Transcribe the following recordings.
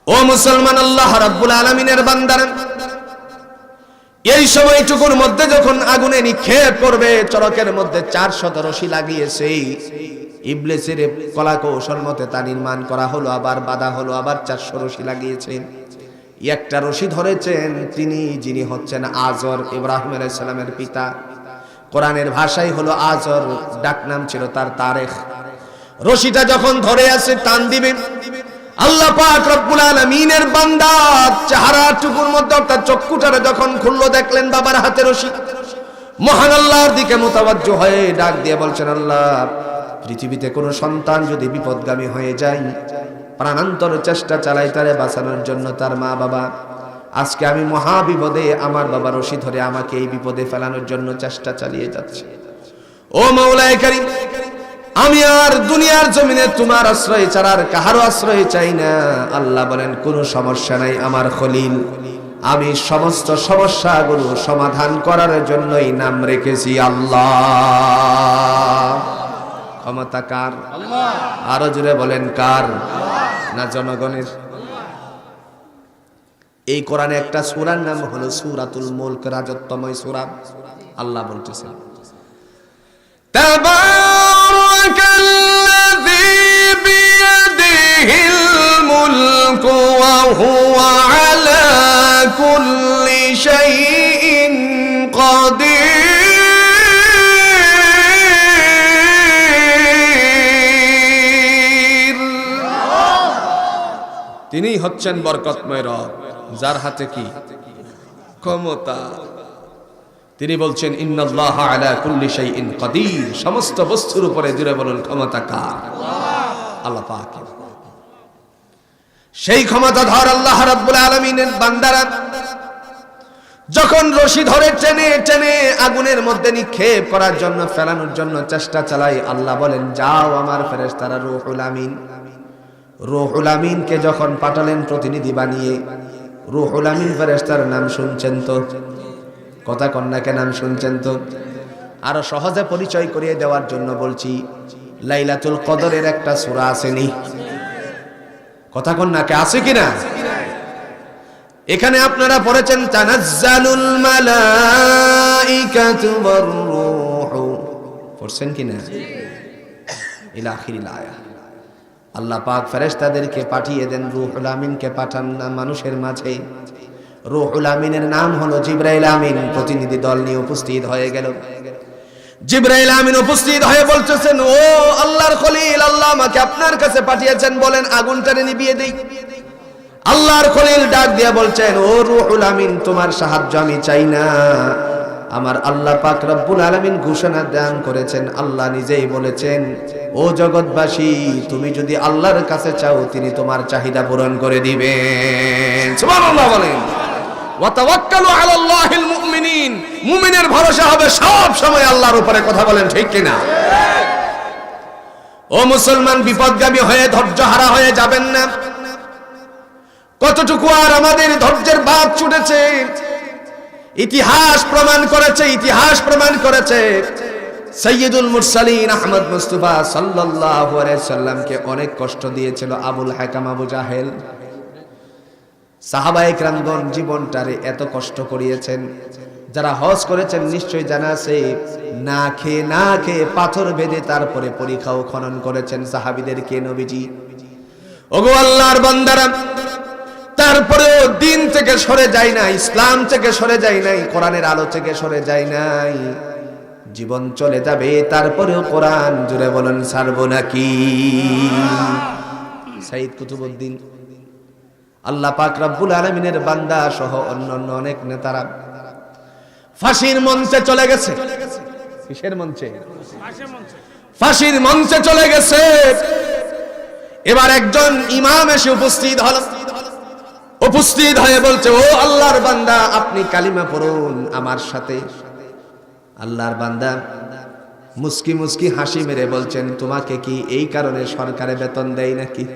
ও মুসলমান, আল্লাহ রাব্বুল আলামিনের বান্দারা, এই সময়টুকুর মধ্যে যখন আগুনে নিক্ষেপ করবে, চরকের মধ্যে 400 রশি লাগিয়েছে। ইবলিসের কলা কৌশল মতে তা নির্মাণ করা হলো, আবার বাধা হলো, আবার 400 রশি লাগিয়েছেন। একটা রশি ধরেছেন তিনি, যিনি হচ্ছেন আজর, ইব্রাহিম আলাইহিস সালামের পিতা। কোরআনের ভাষাই হলো আজর, ডাকনাম ছিল তার তারেখ। রশিটা যখন ধরে আছে টান দিবে, আল্লাহ পাক রব্বুল আলামিনের বান্দা চেহারাটুকুর মধ্যে অর্থাৎ চক্ষুটারে যখন খুললো, দেখলেন বাবার হাতে রশি। মহান আল্লাহর দিকে মুতাওয়াজ্জহ হয়ে ডাক দিয়ে বলছেন, আল্লাহ, পৃথিবীতে কোনো সন্তান যদি বিপদগামী হয়ে যায়, প্রাণান্তর চেষ্টা চালাই তারে বাঁচানোর জন্য, তার মা বাবা, আজকে আমি মহা বিপদে, আমার বাবা রশি ধরে আমাকে এই বিপদে ফেলানোর জন্য চেষ্টা চালিয়ে যাচ্ছে। ও মাওলায়ে কারীম, আমি আর দুনিয়ার জমিনে তোমার আশ্রয় ছাড়া আর কাহারও আশ্রয় চাই না। আল্লাহ বলেন, কোনো সমস্যা নাই আমার খলিল, আমি সমস্ত সমস্যাগুলো সমাধান করার জন্যই নাম রেখেছি আল্লাহ। ক্ষমতা কার? আল্লাহ। আরো জোরে বলেন কার? না জনগণের? এই কোরআনে একটা সূরার নাম হলো সূরাতুল মুলক, রাজত্বময় সূরা। আল্লাহ বলতেছেন, তাবারাকাল্লাযী বিয়াদিহিল মুলকু ওয়া হুয়া আলা কুল্লি শাইইন কাদির। তিনিই হচ্ছেন বরকতময় রব, যার হাতে কি ক্ষমতা। তিনি বলছেন, ইন্নাল্লাহা আলা কুল্লি শাইইন কাদির, সমস্ত বস্তুর উপরে জুড়ে বলুন ক্ষমতা কার? আল্লাহ পাকের। সেই ক্ষমতাধর আল্লাহ রাব্বুল আলামিনের বান্দারা যখন রশি ধরে টেনে টেনে আগুনের মধ্যে নিক্ষেপ করার জন্য, ফেলানোর জন্য চেষ্টা চালায়, আল্লাহ বলেন, যাও আমার ফেরেশতারা রূহুল আমিন। রূহুল আমিনকে যখন পাঠালেন প্রতিনিধি বানিয়ে, রূহুল আমিন ফেরেশতার নাম শুনছেন তো? কথা কন্যাকে নাম শুনছেন তো? আরো সহজে পরিচয় করিয়ে দেওয়ার জন্য বলছি, লাইলাতুল কদরের একটা সূরা আসেনি? কথা কন্যাকে আছে কিনা? এখানে আপনারা পড়েছেন, তানাজ্জালুল মালাইকাতু ওয়ার রূহু, পড়ছেন কিনা? ইলা আখিরিল আয়া। আল্লাহ পাক ফেরেশতাদেরকে পাঠিয়ে দেন, রূহুল আমিনকে পাঠান না মানুষের মাঝে। রূহুল আমিনের নাম হলো জিবরাইল আমিন। প্রতিনিধি দল নিয়ে উপস্থিত হয়ে গেল। জিবরাইল আমিন উপস্থিত হয়ে বলতেছেন, ও আল্লাহর খলিল, আল্লাহ আমাকে আপনার কাছে পাঠিয়েছেন, বলেন আগুনটারে নিভিয়ে দেই। আল্লাহর খলিল ডাক দিয়ে বলছেন, ও রূহুল আমিন, তোমার সাহায্য আমি চাই না। আমার আল্লাহ পাক রব্বুল আলামিন ঘোষণা দান করেছেন, আল্লাহ নিজেই বলেছেন, ও জগৎবাসী, তুমি যদি আল্লাহর কাছে চাও, তিনি তোমার চাহিদা পূরণ করে দিবেন। সুবহানাল্লাহ বলেন। ওয়া তাওয়াক্কালু আলাল্লাহিল মুমিনিন, মুমিনের ভরসা হবে সব সময় আল্লাহর উপরে। কথা বলেন ঠিক কিনা? ও মুসলমান, বিপদগামী হয়ে ধৈর্যহারা হয়ে যাবেন না। কতটুকু আর আমাদের ধৈর্যের বাঁধ ছুটেছে, ইতিহাস প্রমাণ করেছে, ইতিহাস প্রমাণ করেছে। সাইয়্যিদুল মুরসালিন আহমদ মুস্তাফা সাল্লাল্লাহু আলাইহি সাল্লামকে অনেক কষ্ট দিয়েছিল আবুল হাকাম আবু জাহেল। সাহাবায়ে কেরামগণ জীবনটারে এত কষ্ট করিয়েছেন। যারা হজ করেছেন নিশ্চয়ই জানা আছে, না খেয়ে পাথর বেঁধে তারপরে পরীক্ষাও খনন করেছেন সাহাবীদেরকে নবীজি। ওগো আল্লাহর বান্দারা, তারপরেও দিন থেকে সরে যায় না, ইসলাম থেকে সরে যায় নাই, কোরআনের আলো থেকে সরে যায় নাই। জীবন চলে যাবে, তারপরেও কোরআন জুড়ে বলেন ছাড়বো নাকি? সাইয়্যিদ কুতুবউদ্দিন, আল্লাহ পাক রব্বুল আলামিনের বান্দা সহ অন্যান্য অনেক নেতারা ফাঁসির মঞ্চে চলে গেছে। কিসের মঞ্চে? ফাঁসির মঞ্চে চলে গেছে। এবার একজন ইমাম এসে উপস্থিত হল। উপস্থিত হয়ে বলছে, ও আল্লাহর বান্দা, আপনি কালিমা পড়ুন আমার সাথে। আল্লাহর বান্দা মুস্কি মুস্কি হাসি মেরে বলছেন, তোমাকে কি এই কারণে সরকারে বেতন দেয় নাকি?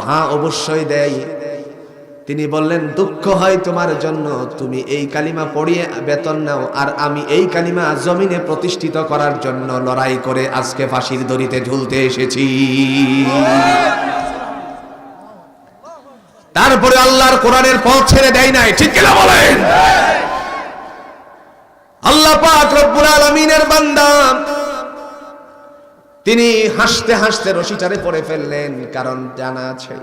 হ্যাঁ, অবশ্যই দেয়। তিনি বললেন, দুঃখ হয় তোমার জন্য, তুমি এই কালিমা পড়িয়ে বেতন নাও, আর আমি এই কালিমা জমিনে প্রতিষ্ঠিত করার জন্য লড়াই করে আজকে ফাঁসির দড়িতে ঝুলতে এসেছি। তারপরে আল্লাহর কোরআনের পথ ছেড়ে দেয় নাই, ঠিক কিনা বলেন? আল্লাহ পাক রব্বুল আলামিনের বান্দা তিনি হাসতে হাসতে রশিটারে পড়ে ফেললেন, কারণ জানা আছে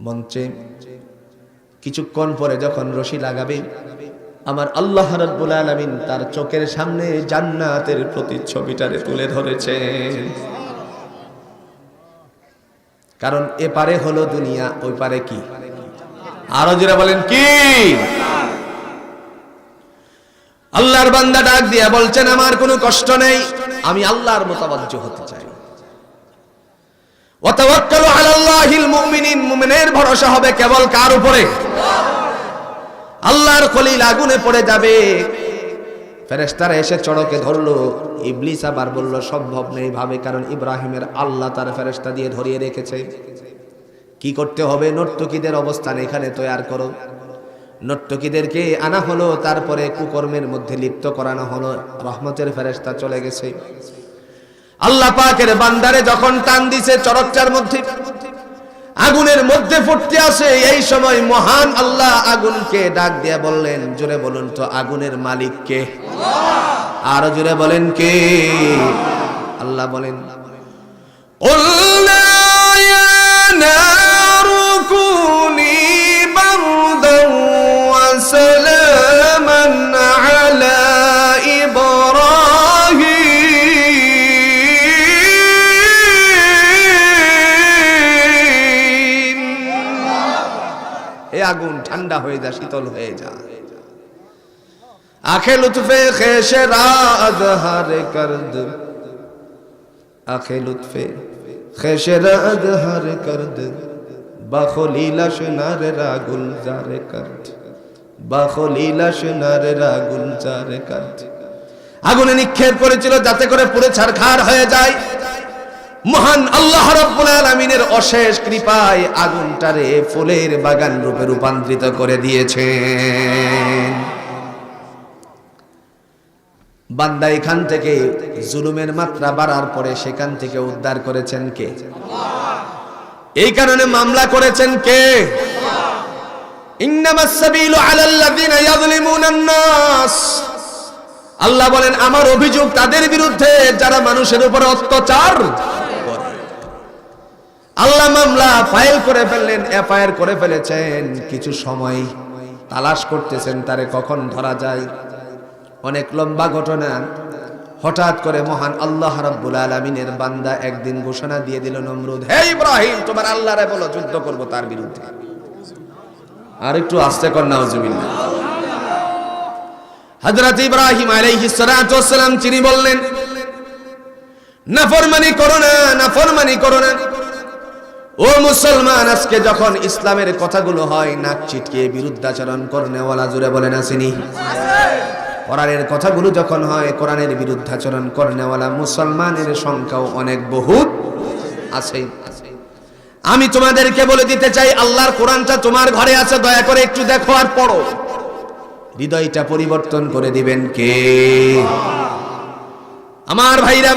মঞ্চে কিছুক্ষণ পরে যখন রশি লাগাবে আমার আল্লাহ রাব্বুল আলামিন তার চোখের সামনে জান্নাতের প্রতিচ্ছবিটারে তুলে ধরেছেন। কারণ এপারে হলো দুনিয়া, ওই পারে কি? আরো যারা বলেন কি? আল্লাহর বান্দা ডাক দিয়া বলছেন আমার কোনো কষ্ট নেই, আমি আল্লাহর মুতাওয়াজ্জিহ হতে চাই। ওয়া তাওয়াক্কালু আলাল্লাহিল মুমিনিন, মুমিনের ভরসা হবে কেবল কার উপরে? আল্লাহর খলিল আগুনে পড়ে যাবে, ফেরেশতারা এসে চড়কে ধরলো, ইবলিস আবার বলল সম্ভব নেই ভাবে, কারণ ইব্রাহিমের আল্লাহ তার ফেরেশতা দিয়ে ধরিয়ে রেখেছে। কি করতে হবে? নর্তকীদের অবস্থান এখানে তৈরি করো। নর্তকীদেরকে আনা হলো, তারপরে কুকর্মের মধ্যে লিপ্ত করানো হলো, রহমতের ফেরেশতা চলে গেছে। আল্লাহ পাকের বান্দারে যখন টান দিছে চরকটার মধ্যে, আগুনের মধ্যে ফুটতে আসে, এই সময় মহান আল্লাহ আগুনকে ডাক দিয়ে বললেন, জোরে বলুন তো আগুনের মালিক কে? আরো জোরে বলেন কে? আল্লাহ বলেন কুলনা ইয়া নারু কুনি বারদান ওয়া সালামান আলা ইব্রাহিম। আগুন ঠান্ডা হয়ে যা, শীতল হয়ে যা। আখে লুৎফে খেশরা আজহার করদ, আখে লুৎফে খেশরা আজহার করদ, বাখলিলা শনার রাগুল জারে করদ, বাখলিলা শনার রাগুল জারে করদ। আগুনে নিক্ষেপ করেছিল যাতে করে পুরো ছারখার হয়ে যায়। মহান আল্লাহ রাব্বুল আলামিনের অশেষ কৃপায় আগুনটারে ফুলের বাগান রূপে রূপান্তরিত করে দিয়েছেন। বান্দা এখান থেকে জুলুমের মাত্রা বাড়ার পরে সেখান থেকে উদ্ধার করেছেন কে? এই কারণে মামলা করেছেন কে? ইন্নামাস সাবিলু আলাল্লাযিনা ইয়াযলিমুনান নাস। আল্লাহ বলেন আমার অভিযোগ তাদের বিরুদ্ধে যারা মানুষের উপর অত্যাচার করে। আল্লাহ মামলা ফাইল করে ফেললেন, এফআইআর করে ফেলেছেন, কিছু সময় তালাশ করতেছেন তারে কখন ধরা যায়। অনেক লম্বা ঘটনা। হঠাৎ করে মহান আল্লাহ রাব্বুল আলামিনের বান্দা একদিন ঘোষণা দিয়ে দিল, নমরুদ, হে ইব্রাহিম তোমার আল্লাহরে বলো যুদ্ধ করব তার বিরুদ্ধে। আর একটু আস্তে কর নাউজুবিল্লাহ। হযরত ইব্রাহিম আলাইহিস সালাতু ওয়াস সালাম তিনি বললেন, নাফরমানি করো না, নাফরমানি করো না। ও মুসলমান, আজকে যখন ইসলামের কথাগুলো হয় নাক চিটকিয়ে বিরুদ্ধাচরণ করনেওয়ালা জুড়ে বলেন আসেনি? কোরআনের কথাগুলো যখন হয় কোরআনের বিরুদ্ধাচরণ করনেওয়ালা মুসলমানের সংখ্যাও অনেক বহুত আছে। আমি তোমাদেরকে বলে দিতে চাই, আল্লাহর কোরআনটা তোমার ঘরে আছে, দয়া করে একটু দেখো আর পড়ো। হৃদয়টা পরিবর্তন করে দিবেন কে? আমার ভাইরা,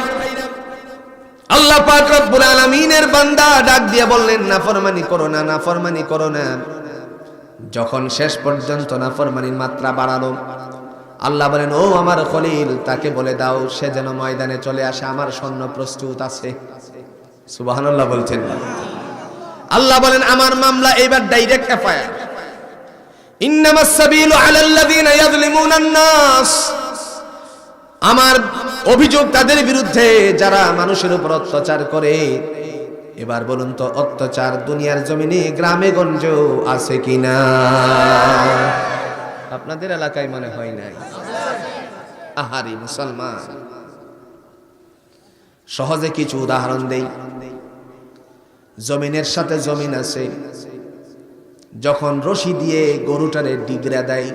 আল্লাহ পাক রব্বুল আলামিনের বান্দা ডাক দিয়ে বললেন, নাফরমানি করো না, নাফরমানি করো না। যখন শেষ পর্যন্ত নাফরমানির মাত্রা বাড়ালো, আল্লাহ বলেন, ও আমার খলিল তাকে বলে দাও সে যেন ময়দানে চলে আসে, আমার সৈন্য প্রস্তুত আছে। সুবহানাল্লাহ বলছেন। আল্লাহ বলেন আমার মামলা এবার ডাইরেক্ট এফআইআর। ইন্নামাস সাবিলু আলাল্লাযিনা ইয়াযলিমুনান নাস। আমার অভিযোগ তাদের বিরুদ্ধে যারা মানুষের উপর অত্যাচার করে। এবার বলুন তো অত্যাচার দুনিয়ার জমিনে গ্রামে গঞ্জে আছে কিনা? আপনাদের এলাকায় মনে হয় নাই? আহারি মুসলমান, সহজে কিছু উদাহরণ দেই। জমিনের সাথে জমিন আছে, যখন রশি দিয়ে গরুটারে ডিগরা দেয়,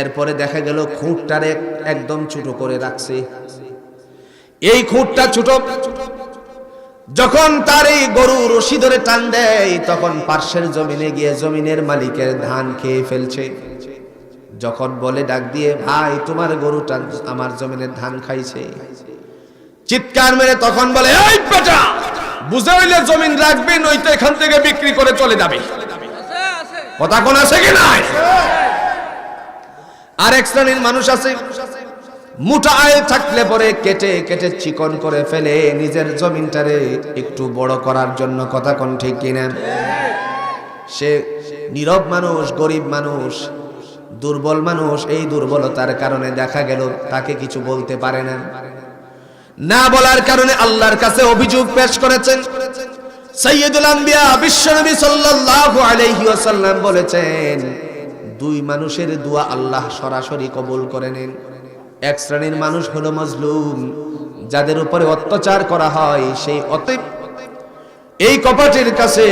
এরপরে দেখা গেল খুঁটটারে একদম ছোট করে রাখছে। এই খুঁটটা ছোট, যখন তার এই গরু রশি ধরে টান দেয় তখন পার্শ্বের জমিনে গিয়ে জমিনের মালিকের ধান খেয়ে ফেলছে। যখন বলে ডাক দিয়ে, ভাই তোমার গরুটা আমার জমিনের ধান খাইছে, চিৎকার মেরে তখন বলে, এই বেটা বুঝে হইলে জমিন রাখবে, নয়তো এখান থেকে বিক্রি করে চলে যাবে। কথা কোন আছে কি নাই? আর এক শ্রেণীর মানুষ আছে, মোটা আয় থাকলে পরে কেটে কেটে চিকন করে ফেলে নিজের জমিনটারে একটু বড় করার জন্য। কথা কোন ঠিক কিনা? সে নীরব মানুষ, গরিব মানুষ, দুর্বল মানুষ। এই দুর্বলতার কারণে দেখা গেল তাকে কিছু বলতে পারে না, না বলার কারণে আল্লাহর কাছে অভিযোগ পেশ করেছেন। সাইয়্যিদুল আম্বিয়া বিশ্বনবী সাল্লাল্লাহু আলাইহি ওয়াসাল্লাম বলেছেন, দুই মানুষের দোয়া আল্লাহ সরাসরি কবুল করে নেন। এক শ্রেণীর মানুষ হলো মজলুম, যাদের উপরে অত্যাচার করা হয়। সেই অতএব এই কপাটের কাছে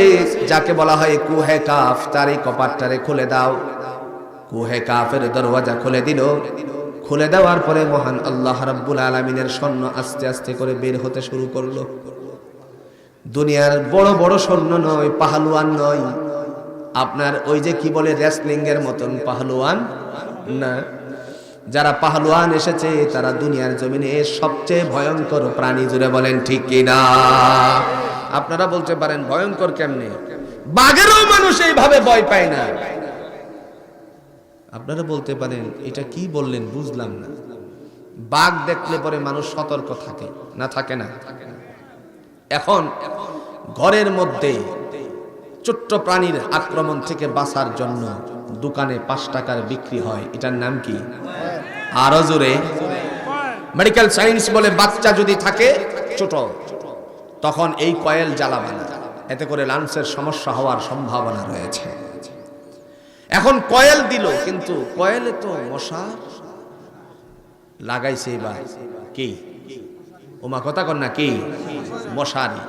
যাকে বলা হয় কুহে কাফ, তার এই কপাটটারে খুলে দাও। কুহে কাফের দরওয়াজা খুলে দিল। খুলে দেওয়ার পরে মহান আল্লাহ রাব্বুল আলামিনের স্বর্ণ আস্তে আস্তে করে বের হতে শুরু করলো। দুনিয়ার বড় বড় স্বর্ণ নয়, পাহলুয়ান নয়, আপনার ওই যে কি বলে রেসলিং এর মতন পাহলুয়ান না। যারা পাহলুয়ান এসেছে তারা দুনিয়ার জমিনে সবচেয়ে ভয়ঙ্কর প্রাণী। জুড়ে বলেন ঠিক কিনা? আপনারা বলতে পারেন ভয়ঙ্কর কেমনে? বাঘেরও মানুষ এইভাবে ভয় পায় না। আপনারা বলতে পারেন এটা কি বললেন, বুঝলাম না। বাঘ দেখলে পরে মানুষ সতর্ক থাকে না, থাকে না? এখন ঘরের মধ্যে ছোট্ট প্রাণীর আক্রমণ থেকে বাঁচার জন্য দোকানে 5 টাকার বিক্রি হয়, এটার নাম কি? আরো জোরে? মেডিকেল সায়েন্স বলে বাচ্চা যদি থাকে ছোট, তখন এই কয়েল জ্বালাবেন, এতে করে লাংসের সমস্যা হওয়ার সম্ভাবনা রয়েছে। এখন কয়েল দিল, কিন্তু কয়েলে তো মশা লাগাইছে। এবার কি ওমা কথা কন না, কি মশারি?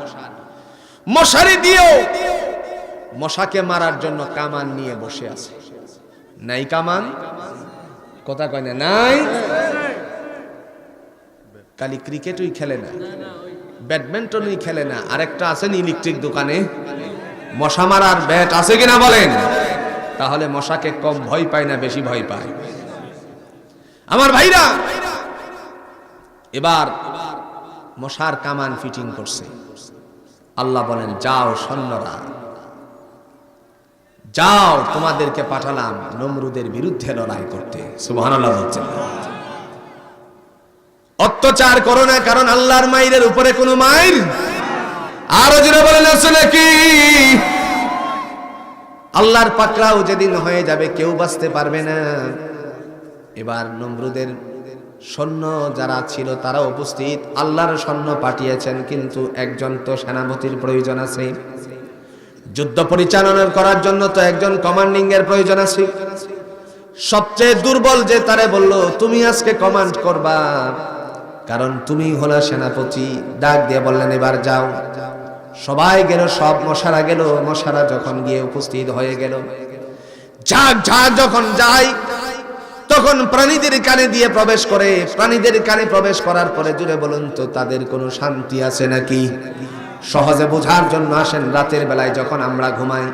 মশারি দিয়েও মশাকে মারার জন্য কামান নিয়ে বসে আছে। নাই কামান? কথা কয় না, নাই। খালি ক্রিকেটই খেলে না, ব্যাডমিন্টনই খেলে না, আরেকটা আছেন ইলেকট্রিক দোকানে মশা মারার ব্যাট আছে কিনা বলেন? তাহলে মশাকে কম ভয় পায় না, বেশি ভয় পায়? আমার ভাইরা, এবার মশার কামান ফিটিং করছে। আল্লাহ বলেন, যাও সৈন্যরা, যাও, তোমাদেরকে পাঠালাম নমরুদের বিরুদ্ধে লড়াই করতে। সুবহানাল্লাহ বলছেন। অত্যাচার করো না, কারণ আল্লাহর মাইরের উপরে কোনো মাইর। আরো জোরে বলেন আছে নাকি? আল্লাহর পাকড়াও যেদিন হয়ে যাবে কেউ বাঁচতে পারবে না। এবার নমরুদের সৈন্য যারা ছিল তারা উপস্থিত, আল্লাহর সৈন্য পাঠিয়েছেন, কিন্তু একজন তো সেনাপতির প্রয়োজন আছে। যুদ্ধ পরিচালনা করার জন্য তো একজন কমান্ডিং এর প্রয়োজন আছে। সবচেয়ে দুর্বল যে তারে বলল, তুমি আজকে কমান্ড করবা, কারণ তুমি হলো সেনাপতি। ডাক দিয়ে বললেন, এবার যাও। সবাই গেল, সব মশারা গেল। মশারা যখন গিয়ে উপস্থিত হয়ে গেল, ঝাঁক ঝাঁক যখন যায়, তখন প্রাণীদের কানে দিয়ে প্রবেশ করে। প্রাণীদের কানে প্রবেশ করার পরে জুড়ে বলুন তো, তাদের কোনো শান্তি আছে নাকি? সহজে বোঝার জন্য আসেন, রাতের বেলায় যখন আমরা ঘুমাই,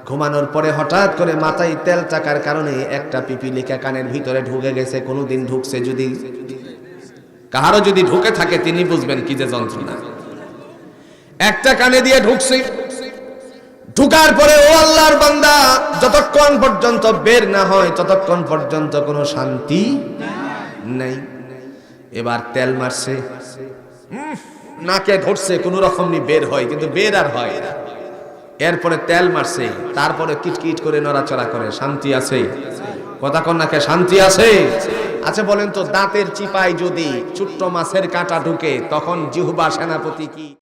ঘুমানোর পরে হঠাৎ করে মাথায় তেল টাকার কারণে একটা পিপিলিকা কানের ভিতরে ঢুকে গেছে। কোনোদিন ঢুকছে, যদি কাহারও যদি ঢুকে থাকে তিনি বুঝবেন কি যে যন্ত্রণা। একটা কানে দিয়ে ঢুকছে, ঢুকার পরে ও আল্লাহর বান্দা যতক্ষণ পর্যন্ত বের না হয় ততক্ষণ পর্যন্ত কোনো শান্তি নাই। এবার তেল মারছে, নাকে ধরছে, কোন রকম বের হয়, কিন্তু বের আর হয় না। এরপরে তেল মারছে, তারপরে কিটকিট করে নড়াচড়া করে। শান্তি আছে? কথা কন নাকে, শান্তি আছে? আচ্ছা বলেন তো, দাঁতের চিপায় যদি ছোট্ট মাছের কাঁটা ঢুকে তখন জিহ্বা সেনাপতি কি